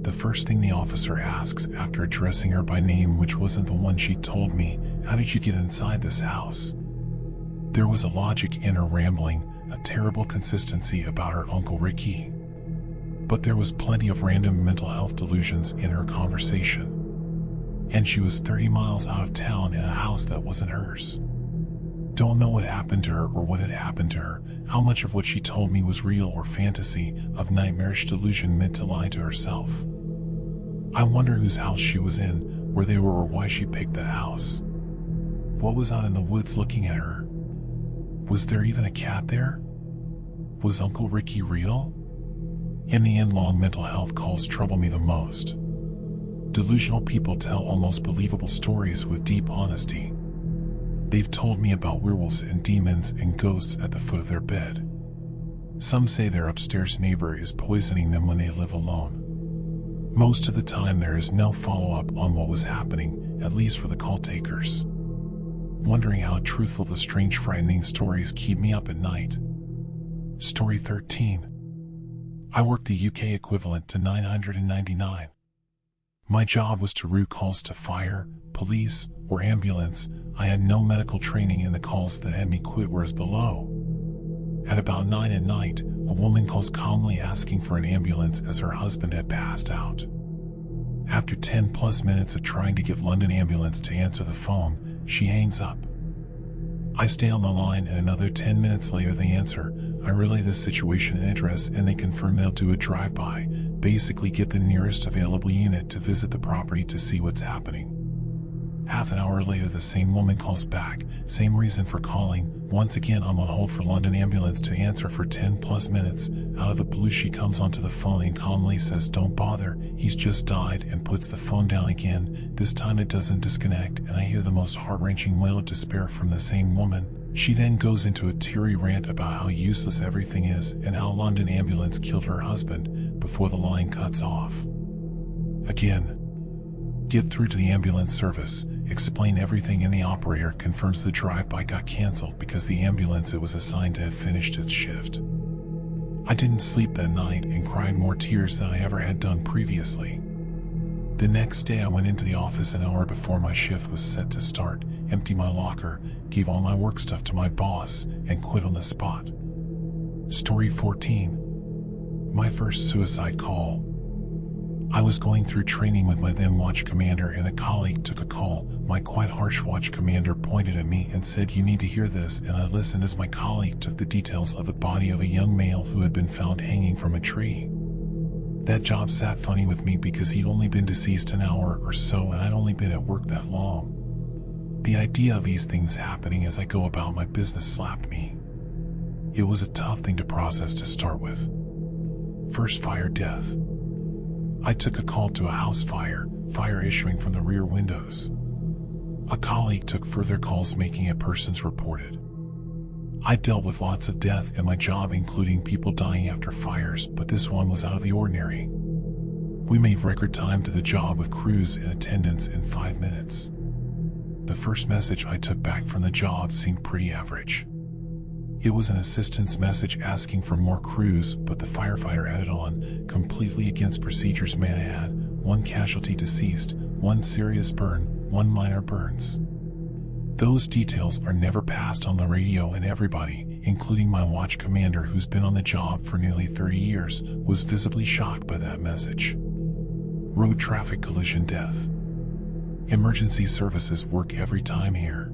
The first thing the officer asks after addressing her by name, which wasn't the one she told me, "How did you get inside this house?" There was a logic in her rambling, a terrible consistency about her Uncle Ricky. But there was plenty of random mental health delusions in her conversation. And she was 30 miles out of town in a house that wasn't hers. Don't know what happened to her or what had happened to her, how much of what she told me was real or fantasy, of nightmarish delusion meant to lie to herself. I wonder whose house she was in, where they were, or why she picked that house. What was out in the woods looking at her? Was there even a cat there? Was Uncle Ricky real? In the end, long mental health calls trouble me the most. Delusional people tell almost believable stories with deep honesty. They've told me about werewolves and demons and ghosts at the foot of their bed. Some say their upstairs neighbor is poisoning them when they live alone. Most of the time there is no follow-up on what was happening, at least for the call takers. Wondering how truthful the strange, frightening stories keep me up at night. Story 13. I worked the UK equivalent to 999. My job was to route calls to fire, police, or ambulance. I had no medical training, and the calls that had me quit were as below. At about 9 at night, a woman calls calmly asking for an ambulance as her husband had passed out. After 10+ minutes of trying to get London Ambulance to answer the phone, she hangs up. I stay on the line, and another 10 minutes later they answer. I relay the situation and address, and they confirm they'll do a drive-by, basically get the nearest available unit to visit the property to see what's happening. Half an hour later the same woman calls back, same reason for calling. Once again I'm on hold for London Ambulance to answer for 10+ minutes. Out of the blue she comes onto the phone and calmly says, "Don't bother, he's just died," and puts the phone down again. This time it doesn't disconnect, and I hear the most heart-wrenching wail of despair from the same woman. She then goes into a teary rant about how useless everything is and how London Ambulance killed her husband, before the line cuts off. Again. Get through to the ambulance service, explain everything, and the operator confirms the drive-by got cancelled because the ambulance it was assigned to had finished its shift. I didn't sleep that night and cried more tears than I ever had done previously. The next day I went into the office an hour before my shift was set to start, emptied my locker, gave all my work stuff to my boss, and quit on the spot. Story 14. My first suicide call. I was going through training with my then watch commander, and a colleague took a call. My quite harsh watch commander pointed at me and said, "You need to hear this," and I listened as my colleague took the details of the body of a young male who had been found hanging from a tree. That job sat funny with me because he'd only been deceased an hour or so, and I'd only been at work that long. The idea of these things happening as I go about my business slapped me. It was a tough thing to process to start with. First, fire death. I took a call to a house fire issuing from the rear windows. A colleague took further calls, making it persons reported. I dealt with lots of death in my job, including people dying after fires, but this one was out of the ordinary. We made record time to the job with crews in attendance in 5 minutes. The first message I took back from the job seemed pretty average. It was an assistance message asking for more crews, but the firefighter added on, "Completely against procedures, may I add, 1 casualty deceased, 1 serious burn, 1 minor burns." Those details are never passed on the radio, and everybody, including my watch commander who's been on the job for nearly 30 years, was visibly shocked by that message. Road traffic collision death. Emergency services work every time here.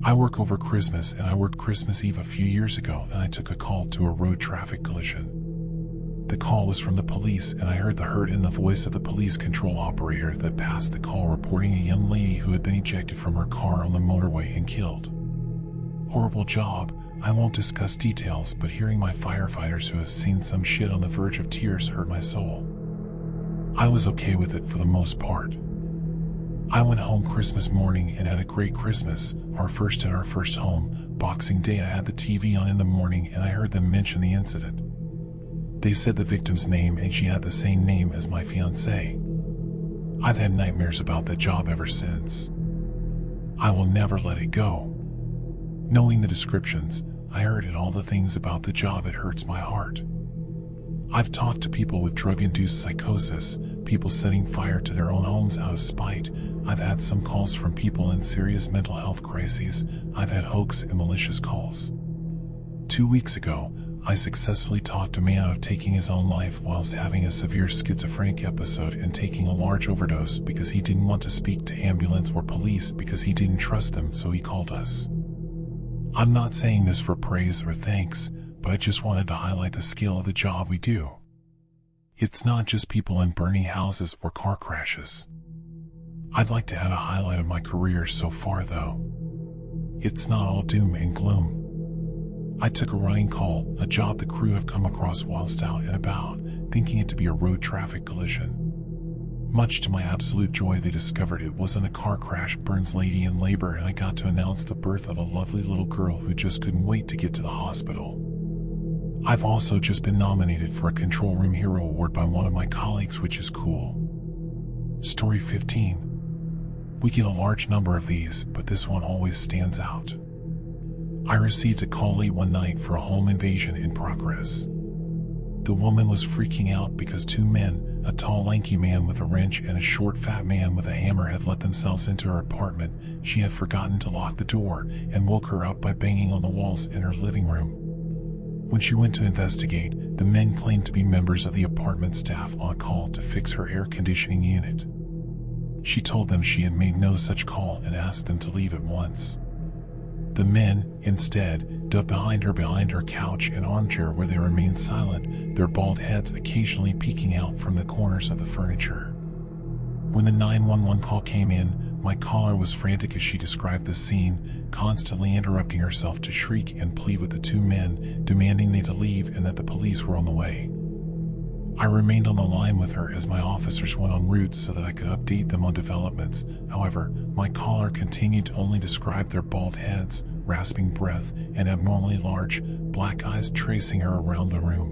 I work over Christmas, and I worked Christmas Eve a few years ago, and I took a call to a road traffic collision. The call was from the police, and I heard the hurt in the voice of the police control operator that passed the call, reporting a young lady who had been ejected from her car on the motorway and killed. Horrible job. I won't discuss details, but hearing my firefighters who have seen some shit on the verge of tears hurt my soul. I was okay with it for the most part. I went home Christmas morning and had a great Christmas, our first at our first home. Boxing Day I had the TV on in the morning, and I heard them mention the incident. They said the victim's name, and she had the same name as my fiancé. I've had nightmares about that job ever since. I will never let it go. Knowing the descriptions, I heard it, all the things about the job, it hurts my heart. I've talked to people with drug-induced psychosis, people setting fire to their own homes out of spite. I've had some calls from people in serious mental health crises. I've had hoax and malicious calls. 2 weeks ago, I successfully talked a man out of taking his own life whilst having a severe schizophrenic episode and taking a large overdose because he didn't want to speak to ambulance or police because he didn't trust them, so he called us. I'm not saying this for praise or thanks, but I just wanted to highlight the scale of the job we do. It's not just people in burning houses or car crashes. I'd like to add a highlight of my career so far though. It's not all doom and gloom. I took a running call, a job the crew have come across whilst out and about, thinking it to be a road traffic collision. Much to my absolute joy, they discovered it wasn't a car crash. Burns lady in labor, and I got to announce the birth of a lovely little girl who just couldn't wait to get to the hospital. I've also just been nominated for a Control Room Hero Award by one of my colleagues, which is cool. Story 15. We get a large number of these, but this one always stands out. I received a call late one night for a home invasion in progress. The woman was freaking out because two men, a tall lanky man with a wrench and a short fat man with a hammer, had let themselves into her apartment. She had forgotten to lock the door and woke her up by banging on the walls in her living room. When she went to investigate, the men claimed to be members of the apartment staff on call to fix her air conditioning unit. She told them she had made no such call and asked them to leave at once. The men, instead, ducked behind her couch and armchair, where they remained silent, their bald heads occasionally peeking out from the corners of the furniture. When the 911 call came in, my caller was frantic as she described the scene, constantly interrupting herself to shriek and plead with the two men, demanding they to leave and that the police were on the way. I remained on the line with her as my officers went en route so that I could update them on developments. However, my caller continued to only describe their bald heads, rasping breath, and abnormally large, black eyes tracing her around the room.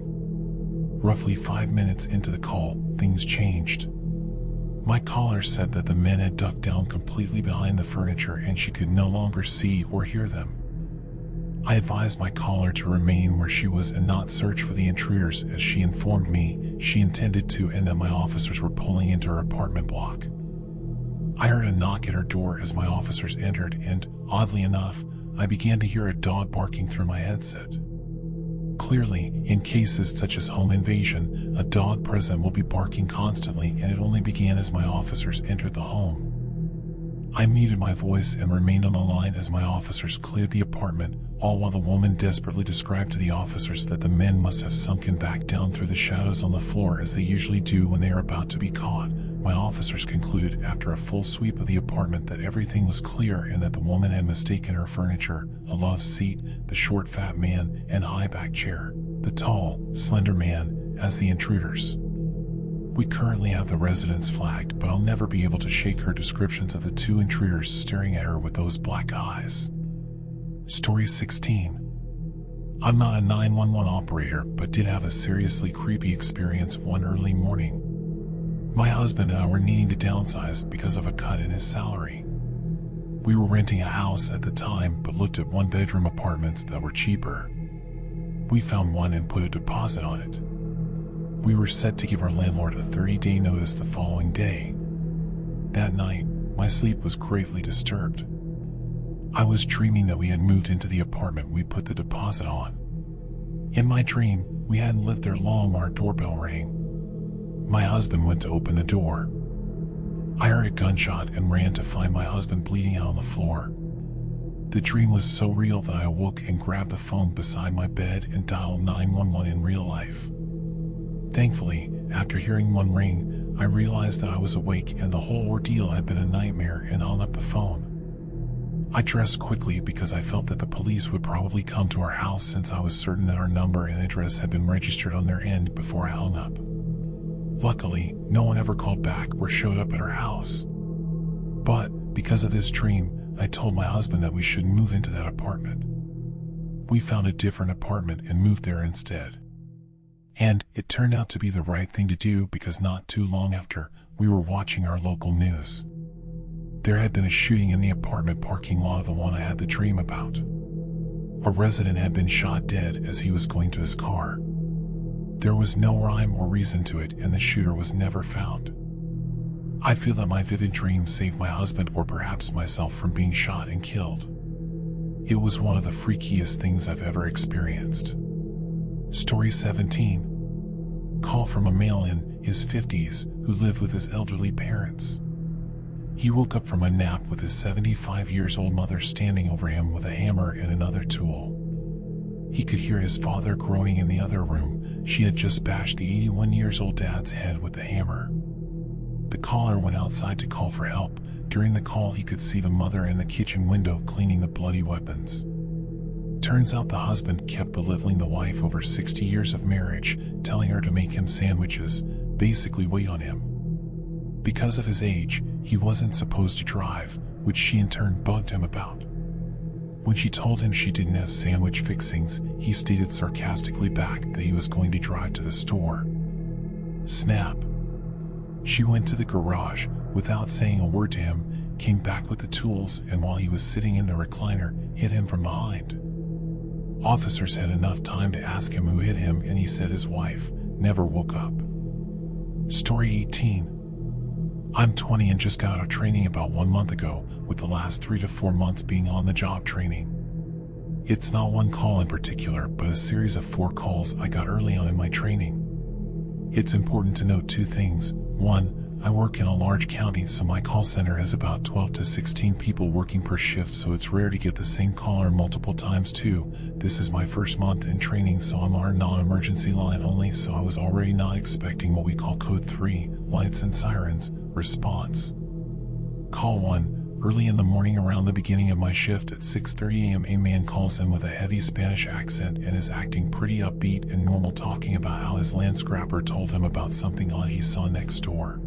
Roughly 5 minutes into the call, things changed. My caller said that the men had ducked down completely behind the furniture and she could no longer see or hear them. I advised my caller to remain where she was and not search for the intruders, as she informed me she intended to, and that my officers were pulling into her apartment block. I heard a knock at her door as my officers entered, and, oddly enough, I began to hear a dog barking through my headset. Clearly, in cases such as home invasion, a dog present will be barking constantly, and it only began as my officers entered the home. I muted my voice and remained on the line as my officers cleared the apartment, all while the woman desperately described to the officers that the men must have sunken back down through the shadows on the floor as they usually do when they are about to be caught. My officers concluded after a full sweep of the apartment that everything was clear and that the woman had mistaken her furniture, a love seat, the short fat man, and high back chair, the tall, slender man, as the intruders. We currently have the residents flagged, but I'll never be able to shake her descriptions of the two intruders staring at her with those black eyes. Story 16. I'm not a 911 operator, but did have a seriously creepy experience one early morning. My husband and I were needing to downsize because of a cut in his salary. We were renting a house at the time, but looked at one-bedroom apartments that were cheaper. We found one and put a deposit on it. We were set to give our landlord a 30-day notice the following day. That night, my sleep was greatly disturbed. I was dreaming that we had moved into the apartment we put the deposit on. In my dream, we hadn't lived there long when our doorbell rang. My husband went to open the door. I heard a gunshot and ran to find my husband bleeding out on the floor. The dream was so real that I awoke and grabbed the phone beside my bed and dialed 911 in real life. Thankfully, after hearing one ring, I realized that I was awake and the whole ordeal had been a nightmare and hung up the phone. I dressed quickly because I felt that the police would probably come to our house, since I was certain that our number and address had been registered on their end before I hung up. Luckily, no one ever called back or showed up at our house. But, because of this dream, I told my husband that we should move into that apartment. We found a different apartment and moved there instead. And it turned out to be the right thing to do, because not too long after, we were watching our local news. There had been a shooting in the apartment parking lot of the one I had the dream about. A resident had been shot dead as he was going to his car. There was no rhyme or reason to it, and the shooter was never found. I feel that my vivid dream saved my husband or perhaps myself from being shot and killed. It was one of the freakiest things I've ever experienced. Story 17. Call from a male in his 50s who lived with his elderly parents. He woke up from a nap with his 75-year-old mother standing over him with a hammer and another tool. He could hear his father groaning in the other room. She had just bashed the 81-year-old dad's head with the hammer. The caller went outside to call for help. During the call, he could see the mother in the kitchen window cleaning the bloody weapons. Turns out the husband kept belittling the wife over 60 years of marriage, telling her to make him sandwiches, basically wait on him. Because of his age, he wasn't supposed to drive, which she in turn bugged him about. When she told him she didn't have sandwich fixings, he stated sarcastically back that he was going to drive to the store. Snap. She went to the garage, without saying a word to him, came back with the tools, and while he was sitting in the recliner, hit him from behind. Officers had enough time to ask him who hit him, and he said his wife never woke up. Story 18. I'm 20 and just got out of training about 1 month ago, with the last 3 to 4 months being on-the-job training. It's not one call in particular, but a series of 4 calls I got early on in my training. It's important to note 2 things. 1, I work in a large county, so my call center has about 12 to 16 people working per shift, so it's rare to get the same caller multiple times. 2, this is my first month in training, so I'm our non-emergency line only, so I was already not expecting what we call code 3, lights and sirens, response. Call 1. Early in the morning around the beginning of my shift at 6:30 a.m. a man calls in with a heavy Spanish accent and is acting pretty upbeat and normal, talking about how his landscraper told him about something odd he saw next door.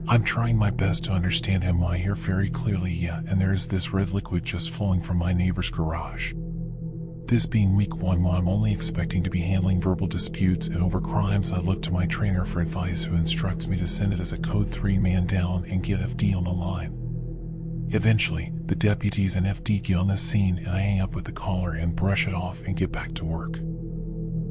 I'm trying my best to understand him when I hear very clearly, yeah, and there is this red liquid just flowing from my neighbor's garage. This being week 1, while I'm only expecting to be handling verbal disputes and over crimes, I look to my trainer for advice, who instructs me to send it as a code 3 man down and get FD on the line. Eventually, the deputies and FD get on the scene, and I hang up with the caller and brush it off and get back to work.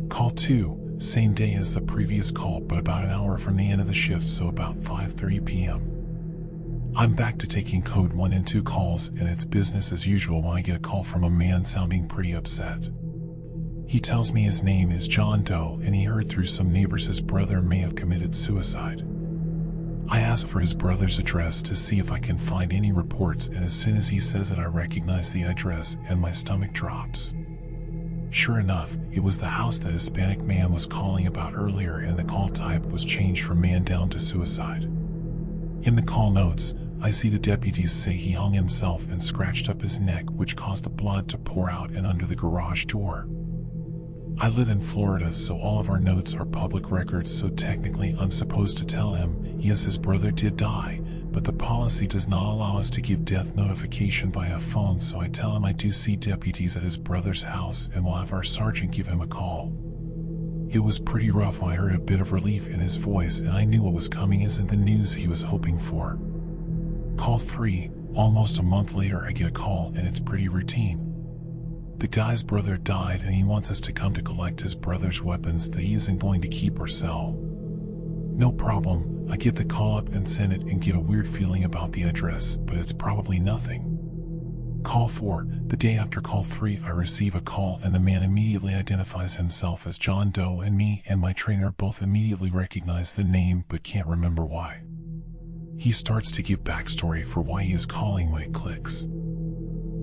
Call 2, same day as the previous call, but about an hour from the end of the shift, so about 5:30 p.m. I'm back to taking code 1 and 2 calls, and it's business as usual when I get a call from a man sounding pretty upset. He tells me his name is John Doe, and he heard through some neighbors his brother may have committed suicide. I ask for his brother's address to see if I can find any reports, and as soon as he says it, I recognize the address and my stomach drops. Sure enough, it was the house that Hispanic man was calling about earlier, and the call type was changed from man down to suicide. In the call notes, I see the deputies say he hung himself and scratched up his neck, which caused the blood to pour out and under the garage door. I live in Florida, so all of our notes are public records, so technically I'm supposed to tell him, yes, his brother did die, but the policy does not allow us to give death notification via phone, so I tell him I do see deputies at his brother's house and will have our sergeant give him a call. It was pretty rough when I heard a bit of relief in his voice, and I knew what was coming isn't the news he was hoping for. Call 3, almost a month later I get a call, and it's pretty routine. The guy's brother died, and he wants us to come to collect his brother's weapons that he isn't going to keep or sell. No problem, I get the call up and send it and get a weird feeling about the address, but it's probably nothing. Call 4, the day after call 3 I receive a call, and the man immediately identifies himself as John Doe, and me and my trainer both immediately recognize the name but can't remember why. He starts to give backstory for why he is calling when it clicks.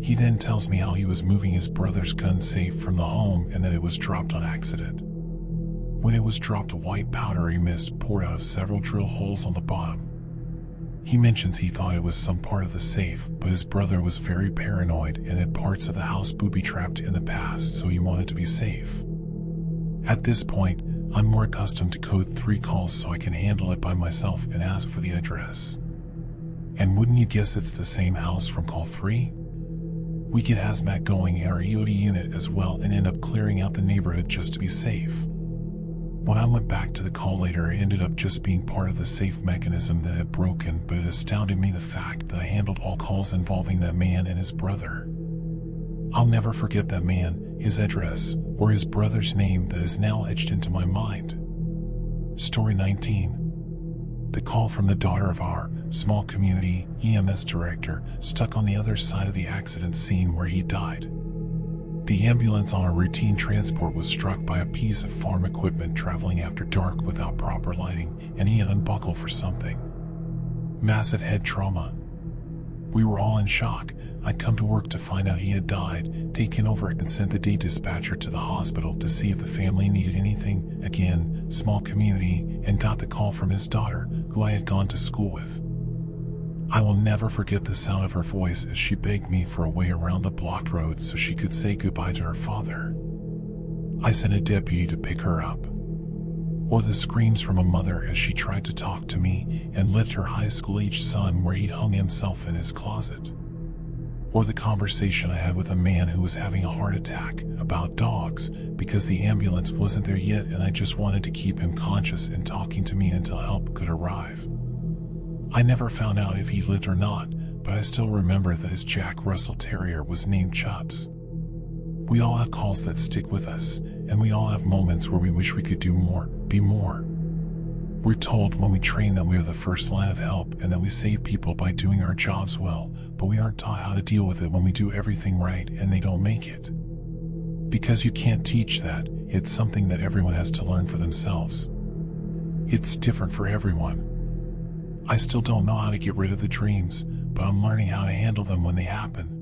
He then tells me how he was moving his brother's gun safe from the home and that it was dropped on accident. When it was dropped, a white powdery mist poured out of several drill holes on the bottom. He mentions he thought it was some part of the safe, but his brother was very paranoid and had parts of the house booby-trapped in the past, so he wanted to be safe. At this point, I'm more accustomed to code 3 calls, so I can handle it by myself and ask for the address. And wouldn't you guess it's the same house from call 3? We get hazmat going in our EOD unit as well and end up clearing out the neighborhood just to be safe. When I went back to the call later, it ended up just being part of the safe mechanism that had broken, but it astounded me the fact that I handled all calls involving that man and his brother. I'll never forget that man. his address, or his brother's name that is now etched into my mind. Story 19. The call from the daughter of our small community EMS director stuck on the other side of the accident scene where he died. The ambulance on a routine transport was struck by a piece of farm equipment traveling after dark without proper lighting, and he had unbuckled for something. Massive head trauma. We were all in shock. I'd come to work to find out he had died, taken over and sent the day dispatcher to the hospital to see if the family needed anything. Again, small community, and got the call from his daughter, who I had gone to school with. I will never forget the sound of her voice as she begged me for a way around the blocked road so she could say goodbye to her father. I sent a deputy to pick her up. Or the screams from a mother as she tried to talk to me and lift her high school-aged son where he'd hung himself in his closet. Or the conversation I had with a man who was having a heart attack about dogs because the ambulance wasn't there yet and I just wanted to keep him conscious and talking to me until help could arrive. I never found out if he lived or not, but I still remember that his Jack Russell Terrier was named Chubbs. We all have calls that stick with us, and we all have moments where we wish we could do more, be more. We're told when we train that we are the first line of help and that we save people by doing our jobs well, but we aren't taught how to deal with it when we do everything right and they don't make it. Because you can't teach that, it's something that everyone has to learn for themselves. It's different for everyone. I still don't know how to get rid of the dreams, but I'm learning how to handle them when they happen.